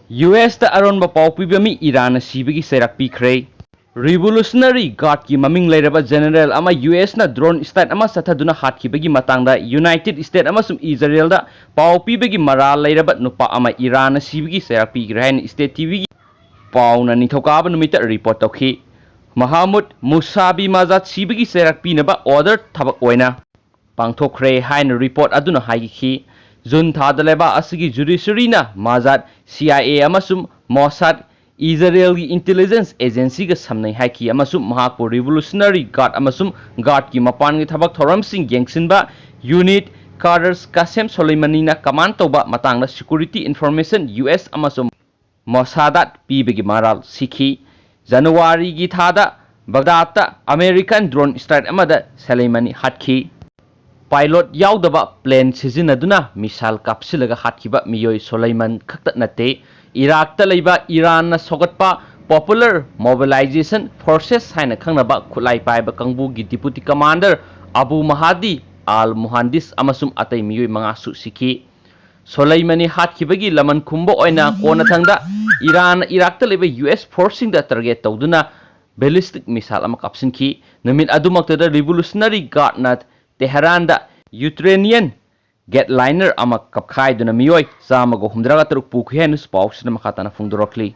US da Aronba Pao Piruba mi Iran na Sibagi Cheirak Pikhre. Revolutionary Guard ki maming lairaba general ama US na drone strike ama sathaduna hatkibagi matangda United States amasum Israel da Pao Pibagi maral lairaba nupa ama Iran na Sibagi Cheirak Pikhre hain State TV Pao na nithokaba numita report tawki. Mahamud Musabi Mazat Sibagi Cheirak Pinaba order thabak oina pangthokre hain report aduna haiki. Jun thadaleba asigi judiciary na Mazat CIA amasum Mossad Israel intelligence agency ga samnai haiki amasum mahakpo revolutionary guard amasum guard ki mapan gi thabak thoram sing yengsinba unit Carter's Qasem Soleimani na command toba matang na security information US amasum Mossadat pibegi maral sikhi January gi thada Baghdad ta American drone strike amada Soleimani hatki Pilot yaudaba plane sizinaduna misal kapsilaga hatkiba miyoi Soleiman khakta nate Iraq ta leiba Iran na sogatpa Popular Mobilization Forces haina khangnaba khulai paiba kangbu gi deputy commander Abu Mahdi al Muhandis amasum atai miyoi manga su sikhi Soleimani hatkibagi laman khumbo oina kona thangda Iran Iraq ta leiba US forcing da target tawduna ballistic missile ama kapsinki namin adumakta da Revolutionary Guard na Tehran da Ukrainian Getliner ama kapkhai duna miyoi sama go humdraga taruk pukhen spaus na makata na fungdorokli